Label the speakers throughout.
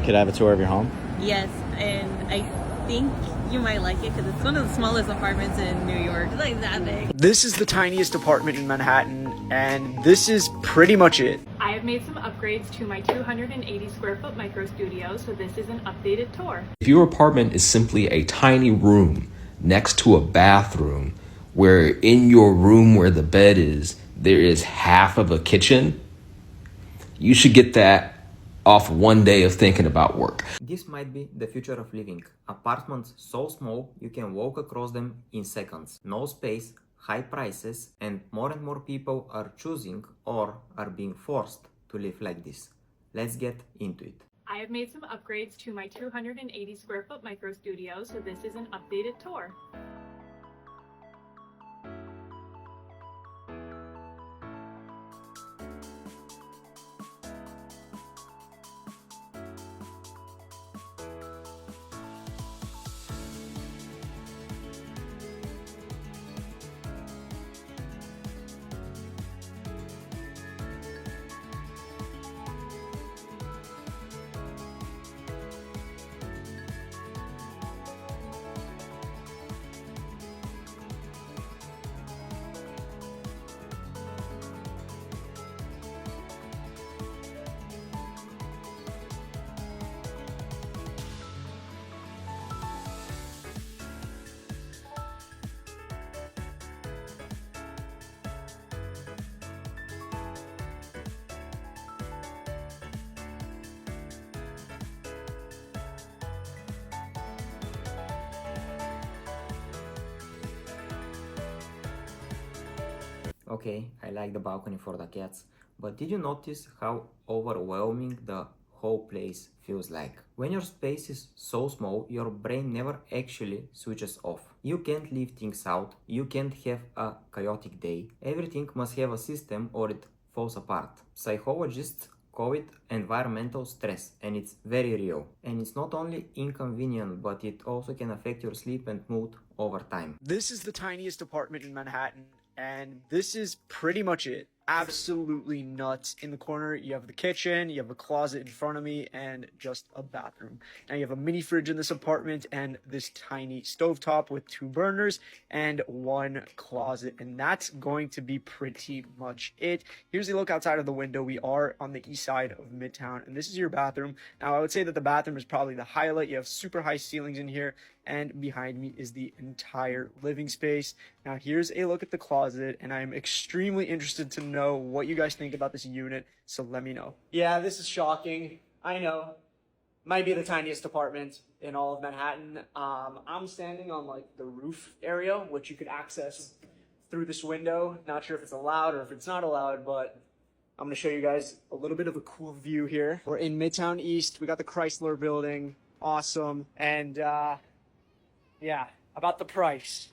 Speaker 1: Could I have a tour of your home?
Speaker 2: Yes, and I think you might like it because it's one of the smallest apartments in New York. It's like that big.
Speaker 3: This is the tiniest apartment in Manhattan, and this is pretty much it.
Speaker 4: I have made some upgrades to my 280 square foot micro studio, so this is an updated tour.
Speaker 5: If your apartment is simply a tiny room next to a bathroom, where in your room where the bed is, there is half of a kitchen, you should get that off one day of thinking about work.
Speaker 6: This might be the future of living. Apartments so small you can walk across them in seconds. No space, high prices, and more people are choosing or are being forced to live like this. Let's get into it.
Speaker 4: I have made some upgrades to my 280 square foot micro studio, so this is an updated tour.
Speaker 6: Okay, I like the balcony for the cats, but did you notice how overwhelming the whole place feels like? When your space is so small, your brain never actually switches off. You can't leave things out, you can't have a chaotic day. Everything must have a system or it falls apart. Psychologists call it environmental stress, and it's very real. And it's not only inconvenient, but it also can affect your sleep and mood over time.
Speaker 3: This is the tiniest apartment in Manhattan, and this is pretty much it. Absolutely nuts. In the corner, you have the kitchen, you have a closet in front of me, and just a bathroom. Now you have a mini fridge in this apartment and this tiny stovetop with 2 burners and 1 closet, and that's going to be pretty much it. Here's a look outside of the window. We are on the east side of Midtown, and this is your bathroom. Now I would say that the bathroom is probably the highlight. You have super high ceilings in here, and behind me is the entire living space. Now here's a look at the closet, and I'm extremely interested to know what you guys think about this unit, so let me know. Yeah, this is shocking. I know. Might be the tiniest apartment in all of Manhattan. I'm standing on like the roof area, which you could access through this window. Not sure if it's allowed or if it's not allowed, but I'm gonna show you guys a little bit of a cool view here. We're in Midtown East. We got the Chrysler building. Awesome. And yeah, about the price.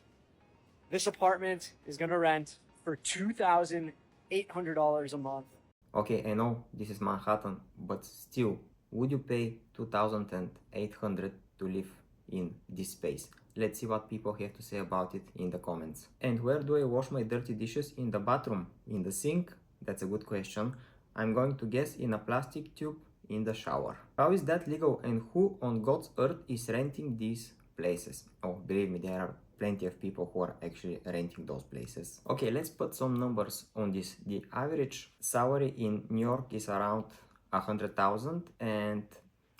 Speaker 3: This apartment is gonna rent for $2,800 a month.
Speaker 6: Okay, I know this is Manhattan, but still, would you pay $2,800 to live in this space? Let's see what people have to say about it in the comments. And where do I wash my dirty dishes? In the bathroom? In the sink? That's a good question. I'm going to guess in a plastic tube in the shower. How is that legal, and who on God's earth is renting these places? Oh, believe me, there are plenty of people who are actually renting those places. Okay, let's put some numbers on this. The average salary in New York is around 100,000, and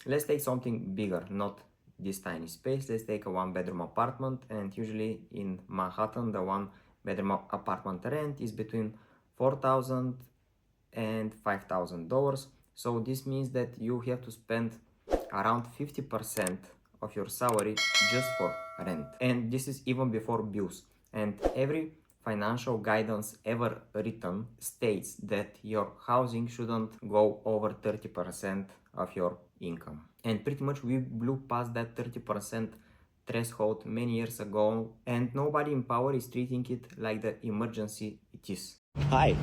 Speaker 6: let's take something bigger, not this tiny space. Let's take a 1-bedroom apartment, and usually in Manhattan the 1-bedroom apartment rent is between $4,000 and $5,000. So this means that you have to spend around 50% of your salary just for rent, and this is even before bills. And every financial guidance ever written states that your housing shouldn't go over 30% of your income, and pretty much we blew past that 30% threshold many years ago, and nobody in power is treating it like the emergency it is.
Speaker 1: Hi.
Speaker 2: Hi.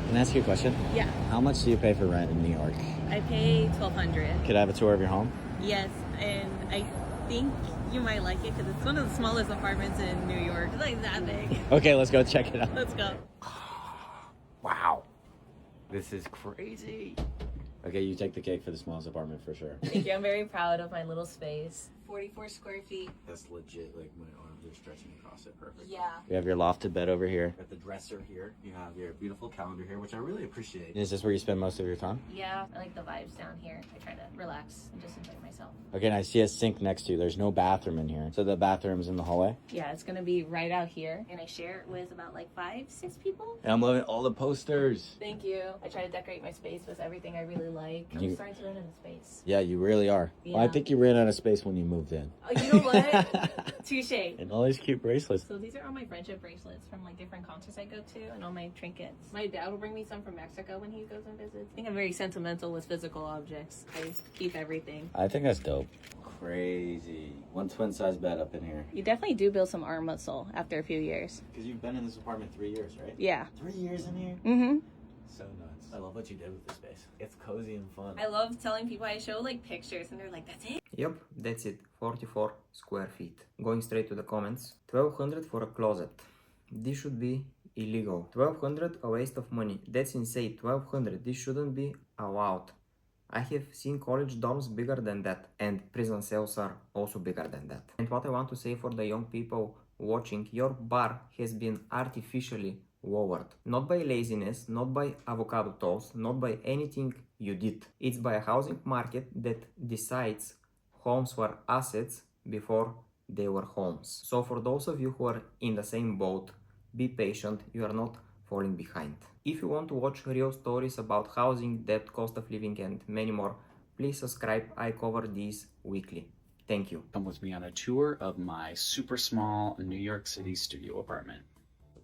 Speaker 1: Can I ask you a question?
Speaker 2: Yeah,
Speaker 1: How much do you pay for rent in New York?
Speaker 2: I pay $1,200.
Speaker 1: Could I have a tour of your home?
Speaker 2: Yes, and I think you might like it because it's one of the smallest apartments in New York. It's like that big.
Speaker 1: Okay, let's go check it out.
Speaker 2: Let's go.
Speaker 7: Wow, this is crazy.
Speaker 1: Okay, you take the cake for the smallest apartment for sure.
Speaker 2: Thank you. I'm very proud of my little space. 44 square feet.
Speaker 1: That's legit. Like my arms are stretching across it perfect.
Speaker 2: Yeah.
Speaker 1: We have your lofted bed over here. Got the dresser here. You have your beautiful calendar here, which I really appreciate. Is this where you spend most of your time?
Speaker 2: Yeah, I like the vibes down here. I try to relax and just enjoy myself.
Speaker 1: Okay, and I see a sink next to you. There's no bathroom in here. So the bathroom's in the hallway?
Speaker 2: Yeah, it's gonna be right out here. And I share it with about like 5-6 people.
Speaker 1: And I'm loving all the posters.
Speaker 2: Thank you. I try to decorate my space with everything I really like. I'm starting to run out of space.
Speaker 1: Yeah, you really are.
Speaker 2: Yeah.
Speaker 1: Well, I think you ran out of space when you moved in.
Speaker 2: Oh, you know what? Touche.
Speaker 1: And all these cute bracelets.
Speaker 2: So these are all my friendship bracelets from like different concerts I go to and all my trinkets. My dad will bring me some from Mexico when he goes and visits. I think I'm very sentimental with physical objects. I keep everything.
Speaker 1: I think that's dope. Crazy. One twin size bed up in here.
Speaker 2: You definitely do build some arm muscle after a few years.
Speaker 1: Because you've been in this apartment 3 years, right?
Speaker 2: Yeah.
Speaker 1: 3 years in here?
Speaker 2: Mm-hmm.
Speaker 1: So nuts. I love what you did with this space. It's cozy and fun.
Speaker 2: I love telling people. I show like pictures and they're like, that's it?
Speaker 6: Yep, that's it. 44 square feet. Going straight to the comments. 1200 for a closet. This should be illegal. 1200 a waste of money. That's insane. 1200. This shouldn't be allowed. I have seen college dorms bigger than that, and prison cells are also bigger than that. And what I want to say for the young people watching, your bar has been artificially lowered. Not by laziness, not by avocado toast, not by anything you did. It's by a housing market that decides homes were assets before they were homes. So for those of you who are in the same boat, be patient, you are not falling behind. If you want to watch real stories about housing, debt, cost of living, and many more, please subscribe. I cover these weekly. Thank you.
Speaker 7: Come with me on a tour of my super small New York City studio apartment.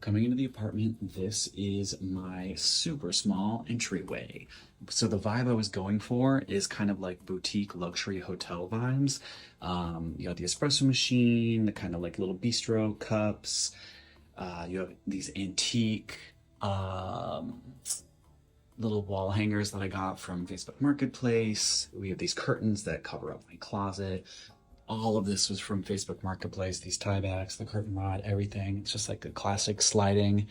Speaker 7: Coming into the apartment, this is my super small entryway. So the vibe I was going for is kind of like boutique luxury hotel vibes. You got the espresso machine, the kind of like little bistro cups. You have these antique little wall hangers that I got from Facebook Marketplace. We have these curtains that cover up my closet. All of this was from Facebook Marketplace, these tie backs, the curtain rod, everything. It's just like a classic sliding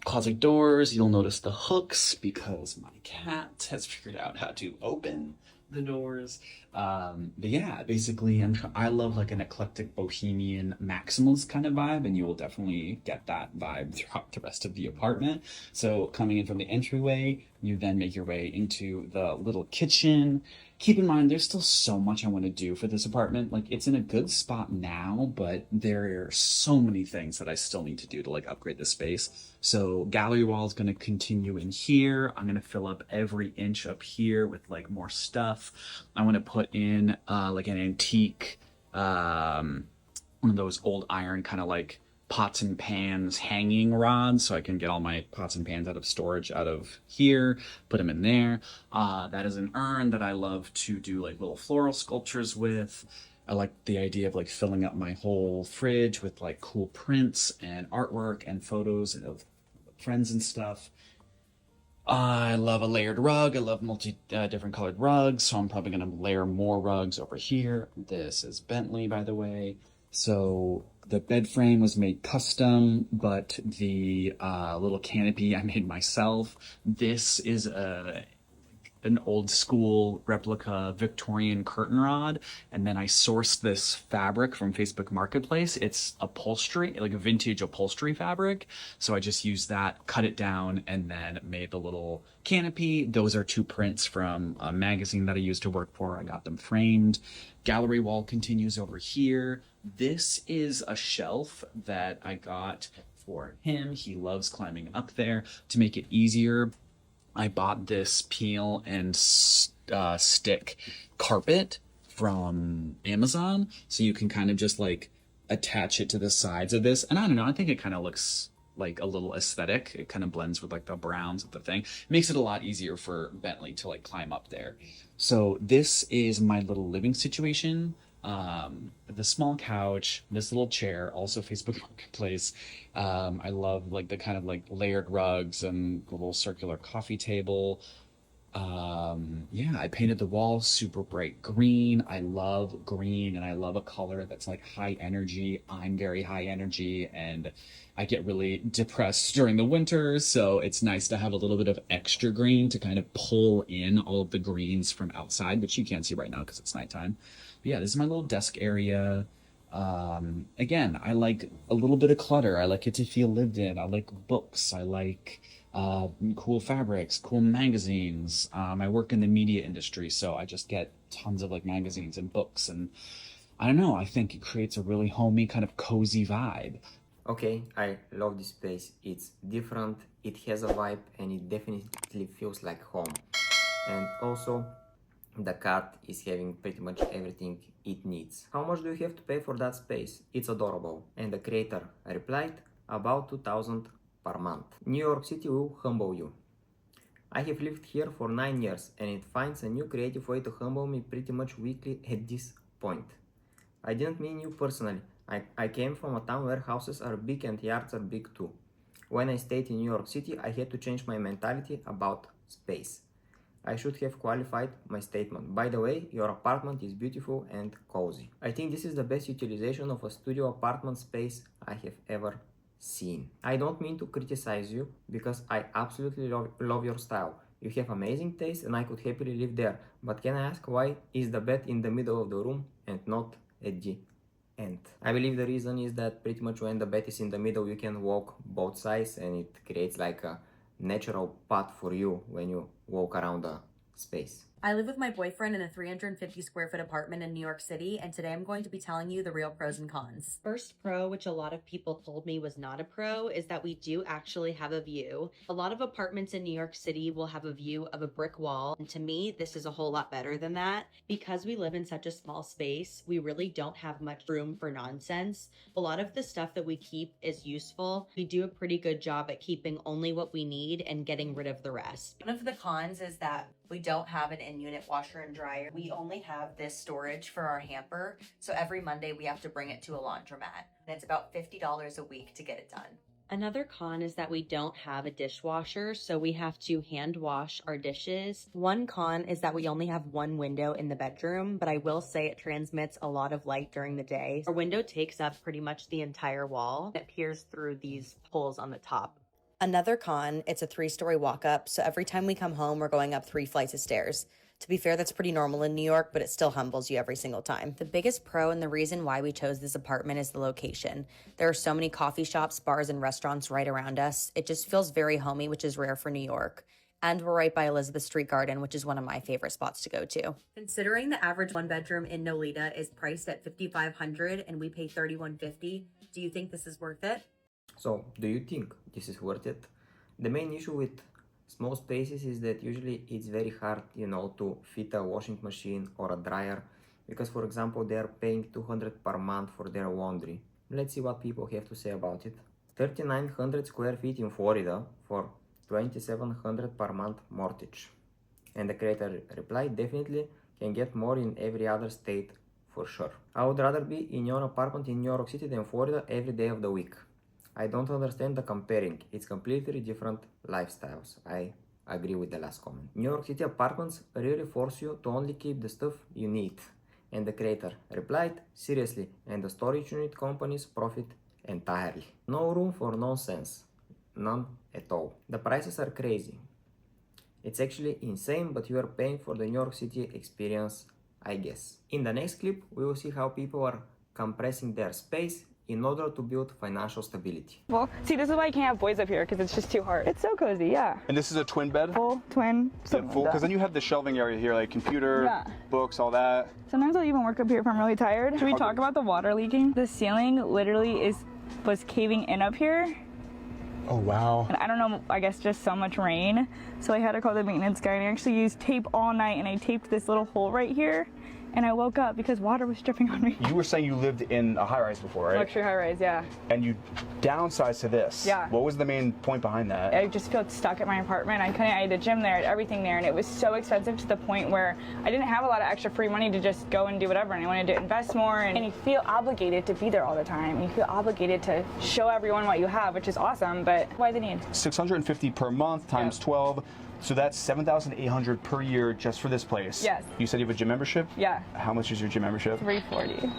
Speaker 7: closet doors. You'll notice the hooks because my cat has figured out how to open the doors. But yeah, basically I love like an eclectic bohemian maximalist kind of vibe, and you will definitely get that vibe throughout the rest of the apartment. So coming in from the entryway, you then make your way into the little kitchen. Keep in mind, there's still so much I want to do for this apartment. Like, it's in a good spot now, but there are so many things that I still need to do to like upgrade the space. So gallery wall is going to continue in here. I'm going to fill up every inch up here with like more stuff. I want to put in like an antique, one of those old iron kind of like pots and pans hanging rods, so I can get all my pots and pans out of storage out of here, put them in there. That is an urn that I love to do like little floral sculptures with. I like the idea of like filling up my whole fridge with like cool prints and artwork and photos of friends and stuff. I love a layered rug. I love different colored rugs, so I'm probably gonna layer more rugs over here. This is Bentley, by the way. So the bed frame was made custom, but the little canopy I made myself. This is an old school replica Victorian curtain rod, and then I sourced this fabric from Facebook Marketplace. It's upholstery, like a vintage upholstery fabric. So I just used that, cut it down, and then made the little canopy. Those are 2 prints from a magazine that I used to work for. I got them framed. Gallery wall continues over here. This is a shelf that I got for him. He loves climbing up there. To make it easier, I bought this peel and stick carpet from Amazon. So you can kind of just like attach it to the sides of this. And I don't know, I think it kind of looks like a little aesthetic. It kind of blends with like the browns of the thing. It makes it a lot easier for Bentley to like climb up there. So this is my little living situation. The small couch, this little chair, also Facebook Marketplace. I love like the kind of like layered rugs and the little circular coffee table. Yeah, I painted the walls super bright green. I love green and I love a color that's like high energy. I'm very high energy and I get really depressed during the winters. So it's nice to have a little bit of extra green to kind of pull in all of the greens from outside, which you can't see right now because it's nighttime. But yeah, this is my little desk area. Again, I like a little bit of clutter. I like it to feel lived in. I like books. I like cool fabrics, cool magazines. I work in the media industry, so I just get tons of like magazines and books, and I don't know, I think it creates a really homey kind of cozy vibe.
Speaker 6: Okay, I love this space. It's different, it has a vibe, and it definitely feels like home. And also, the cat is having pretty much everything it needs. How much do you have to pay for that space? It's adorable. And the creator replied, about 2,000 per month. New York City will humble you. I have lived here for 9 years and it finds a new creative way to humble me pretty much weekly at this point. I didn't mean you personally. I came from a town where houses are big and yards are big too. When I stayed in New York City, I had to change my mentality about space. I should have qualified my statement. By the way, your apartment is beautiful and cozy. I think this is the best utilization of a studio apartment space I have ever seen. I don't mean to criticize you because I absolutely love your style. You have amazing taste and I could happily live there. But can I ask why is the bed in the middle of the room and not at the end? I believe the reason is that pretty much when the bed is in the middle, you can walk both sides and it creates like a natural path for you when you walk around the space.
Speaker 8: I live with my boyfriend in a 350 square foot apartment in New York City, and today I'm going to be telling you the real pros and cons. First pro, which a lot of people told me was not a pro, is that we do actually have a view. A lot of apartments in New York City will have a view of a brick wall, and to me, this is a whole lot better than that. Because we live in such a small space, we really don't have much room for nonsense. A lot of the stuff that we keep is useful. We do a pretty good job at keeping only what we need and getting rid of the rest. One of the cons is that we don't have an in-unit washer and dryer. We only have this storage for our hamper, so every Monday we have to bring it to a laundromat, and it's about $50 a week to get it done. Another con is that we don't have a dishwasher, so we have to hand wash our dishes. One con is that we only have one window in the bedroom, but I will say it transmits a lot of light during the day. Our window takes up pretty much the entire wall. It peers through these holes on the top. Another con, it's a 3-story walk up, so every time we come home, we're going up 3 flights of stairs. To be fair, that's pretty normal in New York, but it still humbles you every single time. The biggest pro and the reason why we chose this apartment is the location. There are so many coffee shops, bars, and restaurants right around us. It just feels very homey, which is rare for New York. And we're right by Elizabeth Street Garden, which is one of my favorite spots to go to. Considering the average 1-bedroom in Nolita is priced at $5,500 and we pay $3,150, do you think this is worth it?
Speaker 6: So, do you think this is worth it? The main issue with small spaces is that usually it's very hard, to fit a washing machine or a dryer because, for example, they are paying $200 per month for their laundry. Let's see what people have to say about it. 3,900 square feet in Florida for $2,700 per month mortgage. And the creator replied, definitely can get more in every other state for sure. I would rather be in your apartment in New York City than Florida every day of the week. I don't understand the comparing. It's completely different lifestyles. I agree with the last comment. New York City apartments really force you to only keep the stuff you need. And the creator replied, seriously, and the storage unit companies profit entirely. No room for nonsense. None at all. The prices are crazy. It's actually insane, but you are paying for the New York City experience, I guess. In the next clip, we will see how people are compressing their space in order to build financial stability.
Speaker 9: Well, see, this is why you can't have boys up here, because it's just too hard. It's so cozy, yeah.
Speaker 10: And this is a twin bed?
Speaker 9: Full, twin, something like that.
Speaker 10: Because then you have the shelving area here, like computer, books, all that.
Speaker 9: Sometimes I'll even work up here if I'm really tired. Should we talk about the water leaking? The ceiling literally was caving in up here.
Speaker 10: Oh, wow.
Speaker 9: And I don't know, I guess just so much rain. So I had to call the maintenance guy, and I actually used tape all night, and I taped this little hole right here. And I woke up because water was dripping on me.
Speaker 10: You were saying you lived in a high-rise before, right?
Speaker 9: Luxury high-rise, yeah.
Speaker 10: And you downsized to this.
Speaker 9: Yeah.
Speaker 10: What was the main point behind that?
Speaker 9: I just felt stuck at my apartment. I had a gym there, I had everything there, and it was so expensive to the point where I didn't have a lot of extra free money to just go and do whatever, and I wanted to invest more, and you feel obligated to be there all the time. You feel obligated to show everyone what you have, which is awesome, but why the need?
Speaker 10: $650 per month times 12. So that's $7,800 per year just for this place.
Speaker 9: Yes.
Speaker 10: You said you have a gym membership?
Speaker 9: Yeah.
Speaker 10: How much is your gym membership?
Speaker 9: $340.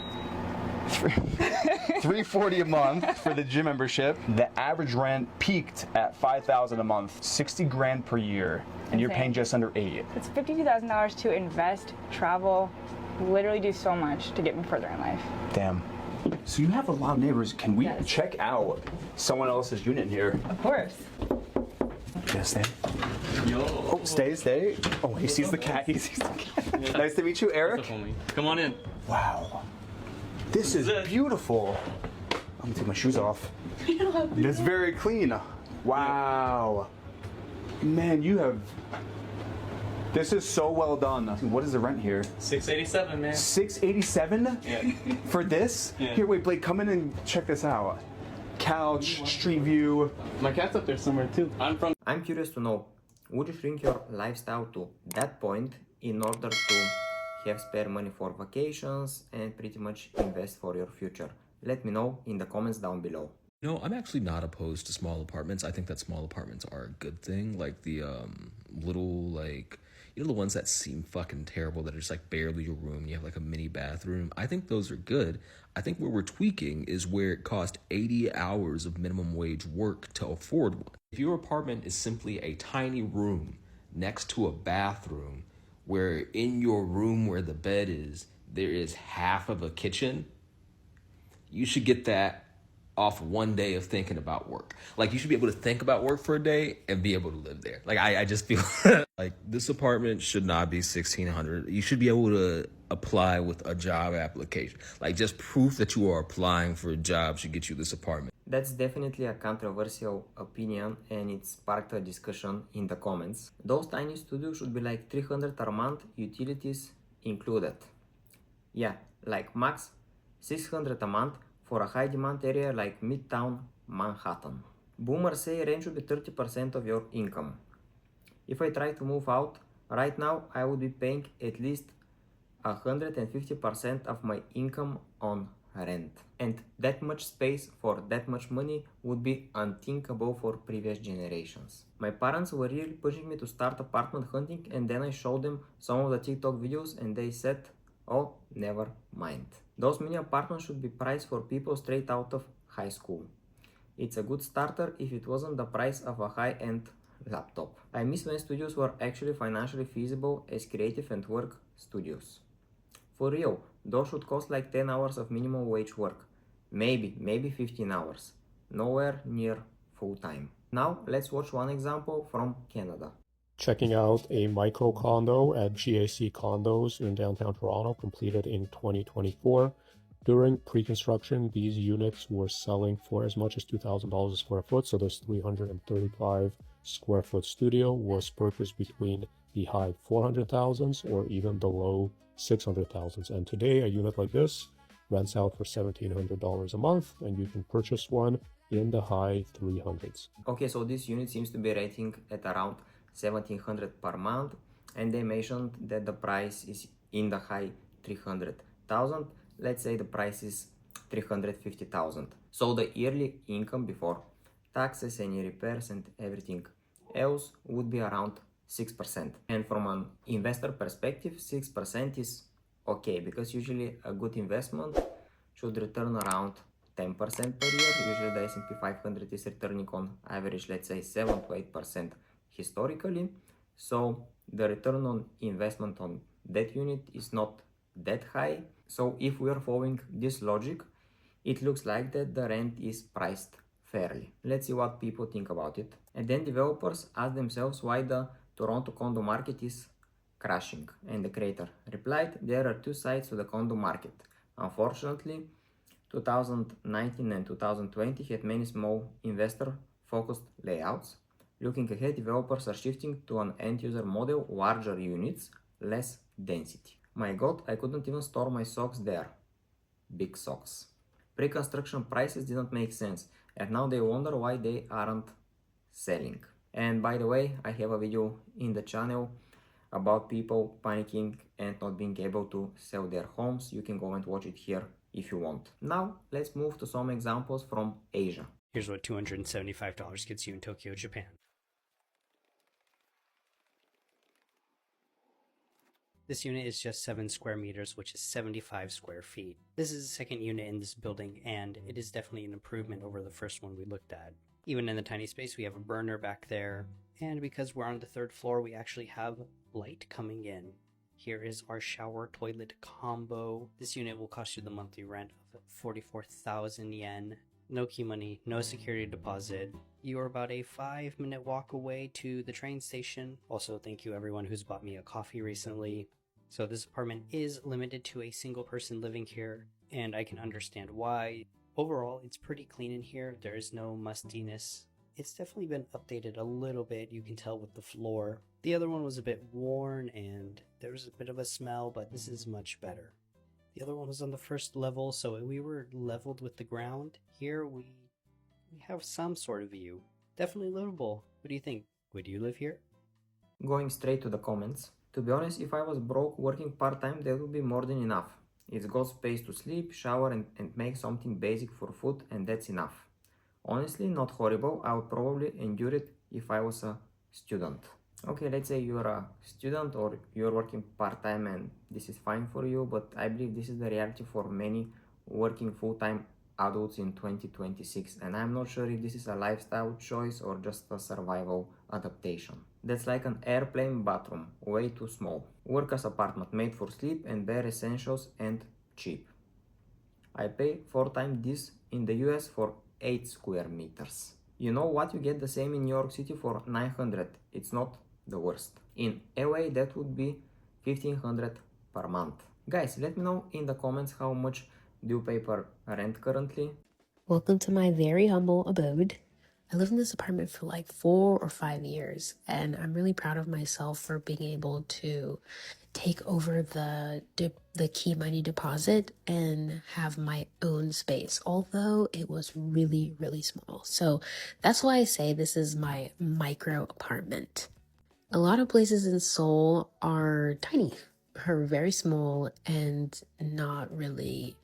Speaker 10: $340 a month for the gym membership. The average rent peaked at $5,000 a month, 60 grand per year, and you're paying just under 8.
Speaker 9: It's $52,000 to invest, travel, literally do so much to get me further in life.
Speaker 10: Damn. So you have a lot of neighbors. Can we check out someone else's unit in here?
Speaker 9: Of course.
Speaker 10: Yeah, stay. Yo. Oh, stay. Oh, he sees the cat. He sees the cat. Nice to meet you, Eric.
Speaker 11: What's up, homie? Come on in.
Speaker 10: Wow. This is beautiful. I'm gonna take my shoes off. It's very clean. Wow. Man, you have... This is so well done. What is the rent here?
Speaker 11: $687, man.
Speaker 10: $687?
Speaker 11: Yeah.
Speaker 10: For this?
Speaker 11: Yeah.
Speaker 10: Here, wait, Blake, come in and check this out. Couch, street view.
Speaker 11: My cat's up there somewhere too.
Speaker 6: I'm curious to know, would you shrink your lifestyle to that point in order to have spare money for vacations and pretty much invest for your future? Let me know in the comments down below.
Speaker 5: No, I'm actually not opposed to small apartments. I think that small apartments are a good thing. Like the little, like, you know, the ones that seem fucking terrible that are just like barely your room. You have like a mini bathroom. I think those are good. I think where we're tweaking is where it costs 80 hours of minimum wage work to afford one. If your apartment is simply a tiny room next to a bathroom, where in your room where the bed is, there is half of a kitchen, you should get that off one day of thinking about work. Like, you should be able to think about work for a day and be able to live there. Like, I just feel like this apartment should not be $1,600. You should be able to apply with a job application. Like, just proof that you are applying for a job should get you this apartment.
Speaker 6: That's definitely a controversial opinion and it sparked a discussion in the comments. Those tiny studios should be like $300 a month, utilities included. Yeah, like max $600 a month for a high demand area like Midtown Manhattan. Boomers say rent should be 30% of your income. If I try to move out, right now I would be paying at least 150% of my income on rent. And that much space for that much money would be unthinkable for previous generations. My parents were really pushing me to start apartment hunting, and then I showed them some of the TikTok videos and they said, oh, never mind. Those mini apartments should be priced for people straight out of high school. It's a good starter if it wasn't the price of a high-end laptop. I miss when studios were actually financially feasible as creative and work studios. For real, those should cost like 10 hours of minimum wage work. Maybe 15 hours. Nowhere near full-time. Now let's watch one example from Canada.
Speaker 12: Checking out a micro condo at GAC Condos in downtown Toronto, completed in 2024. During pre-construction, these units were selling for as much as $2,000 a square foot. So this 335 square foot studio was purchased between the high 400,000s or even the low 600,000s. And today a unit like this rents out for $1,700 a month, and you can purchase one in the high 300s.
Speaker 6: Okay, so this unit seems to be rating at around $1,700 per month, and they mentioned that the price is in the high 300,000. Let's say the price is 350,000. So the yearly income before taxes, any repairs and everything else would be around 6%. And from an investor perspective, 6% is okay, because usually a good investment should return around 10% per year. Usually the S&P 500 is returning on average, let's say 7 to 8% historically. So the return on investment on that unit is not that high. So if we are following this logic, it looks like that the rent is priced fairly. Let's see what people think about it. And then developers ask themselves why the Toronto condo market is crashing. And the creator replied, there are two sides to the condo market. Unfortunately, 2019 and 2020 had many small investor-focused layouts. Looking ahead, developers are shifting to an end-user model, larger units, less density. My god, I couldn't even store my socks there. Big socks. Pre-construction prices didn't make sense, and now they wonder why they aren't selling. And by the way, I have a video in the channel about people panicking and not being able to sell their homes. You can go and watch it here if you want. Now, let's move to some examples from Asia.
Speaker 13: Here's what $275 gets you in Tokyo, Japan. This unit is just 7 square meters, which is 75 square feet. This is the second unit in this building, and it is definitely an improvement over the first one we looked at. Even in the tiny space, we have a burner back there, and because we're on the 3rd floor, we actually have light coming in. Here is our shower toilet combo. This unit will cost you the monthly rent of 44,000 yen. No key money, no security deposit. You are about a 5-minute walk away to the train station. Also, thank you everyone who's bought me a coffee recently. So this apartment is limited to a single person living here, and I can understand why. Overall, it's pretty clean in here. There is no mustiness. It's definitely been updated a little bit, you can tell with the floor. The other one was a bit worn and there was a bit of a smell, but this is much better. The other one was on the 1st level, so we were leveled with the ground. Here we have some sort of view. Definitely livable. What do you think? Would you live here?
Speaker 6: Going straight to the comments. To be honest, if I was broke working part-time, that would be more than enough. It's got space to sleep, shower and make something basic for food, and that's enough. Honestly, not horrible. I would probably endure it if I was a student. Okay, let's say you're a student or you're working part-time and this is fine for you, but I believe this is the reality for many working full-time adults in 2026, and I'm not sure if this is a lifestyle choice or just a survival adaptation. That's like an airplane bathroom, way too small. Workers' apartment made for sleep and bare essentials and cheap. I pay 4 times this in the US for 8 square meters. You know what? You get the same in New York City for 900. It's not the worst. In LA, that would be 1500 per month. Guys, let me know in the comments how much do you pay per rent currently.
Speaker 14: Welcome to my very humble abode. I lived in this apartment for like 4 or 5 years, and I'm really proud of myself for being able to take over the key money deposit and have my own space, although it was really, really small. So that's why I say this is my micro apartment. A lot of places in Seoul are tiny, are very small, and not really.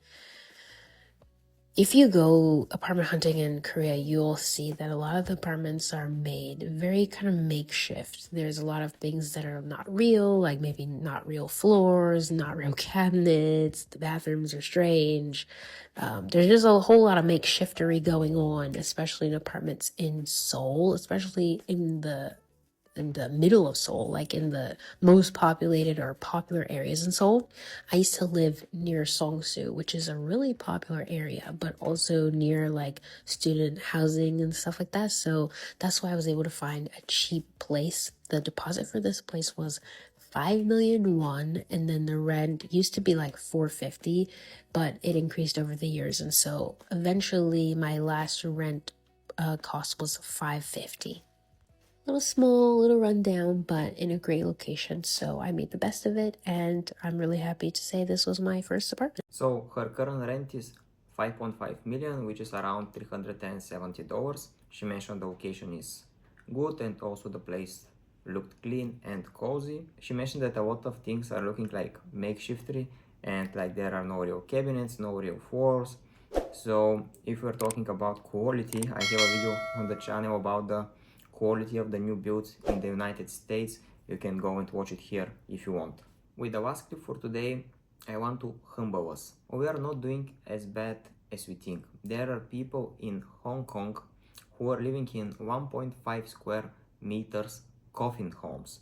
Speaker 14: If you go apartment hunting in Korea, you'll see that a lot of the apartments are made very kind of makeshift. There's a lot of things that are not real, like maybe not real floors, not real cabinets, the bathrooms are strange. There's just a whole lot of makeshiftery going on, especially in apartments in Seoul, especially in the middle of Seoul, like in the most populated or popular areas in Seoul. I used to live near Songsu, which is a really popular area, but also near like student housing and stuff like that. So that's why I was able to find a cheap place. The deposit for this place was 5 million won, and then the rent used to be like 450, but it increased over the years. And so eventually my last rent cost was 550. Little small, little rundown, but in a great location. So I made the best of it, and I'm really happy to say this was my first apartment.
Speaker 6: So her current rent is 5.5 million, which is around $370. She mentioned the location is good and also the place looked clean and cozy. She mentioned that a lot of things are looking like makeshiftery and like there are no real cabinets, no real floors. So if we're talking about quality, I have a video on the channel about the quality of the new builds in the United States. You can go and watch it here if you want. With the last clip for today, I want to humble us. We are not doing as bad as we think. There are people in Hong Kong who are living in 1.5 square meters coffin homes.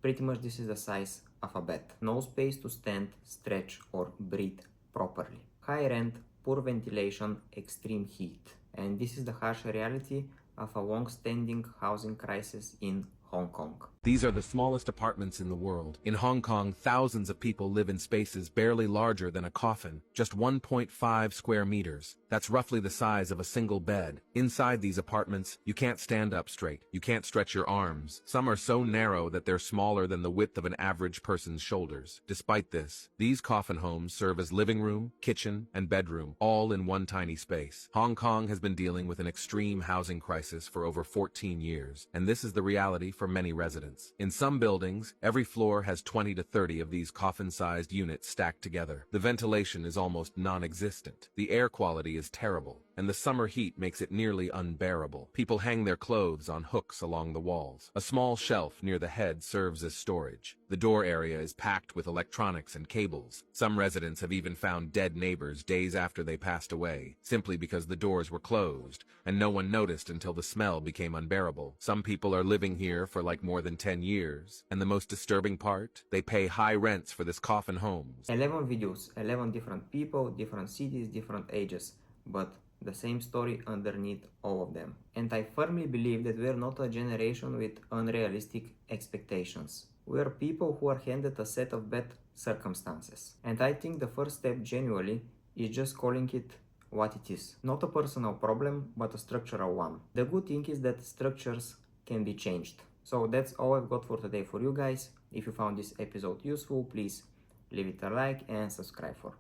Speaker 6: Pretty much this is the size of a bed. No space to stand, stretch or breathe properly. High rent, poor ventilation, extreme heat. And this is the harsh reality of a long-standing housing crisis in Hong Kong.
Speaker 15: These are the smallest apartments in the world. In Hong Kong, thousands of people live in spaces barely larger than a coffin, just 1.5 square meters. That's roughly the size of a single bed. Inside these apartments, you can't stand up straight. You can't stretch your arms. Some are so narrow that they're smaller than the width of an average person's shoulders. Despite this, these coffin homes serve as living room, kitchen, and bedroom, all in one tiny space. Hong Kong has been dealing with an extreme housing crisis for over 14 years, and this is the reality for many residents. In some buildings, every floor has 20 to 30 of these coffin-sized units stacked together. The ventilation is almost non-existent. The air quality is terrible. and the summer heat makes it nearly unbearable. People hang their clothes on hooks along the walls. A small shelf near the head serves as storage. The door area is packed with electronics and cables. Some residents have even found dead neighbors days after they passed away, simply because the doors were closed, and no one noticed until the smell became unbearable. Some people are living here for like more than 10 years, and the most disturbing part, they pay high rents for this coffin homes.
Speaker 6: 11 videos, 11 different people, different cities, different ages, but the same story underneath all of them. And I firmly believe that we're not a generation with unrealistic expectations. We're people who are handed a set of bad circumstances. And I think the first step genuinely is just calling it what it is. Not a personal problem, but a structural one. The good thing is that structures can be changed. So that's all I've got for today for you guys. If you found this episode useful, please leave it a like and subscribe for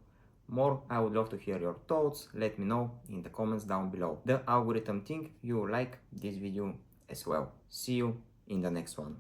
Speaker 6: more. I would love to hear your thoughts. Let me know in the comments down below. The algorithm think you like this video as well. See you in the next one.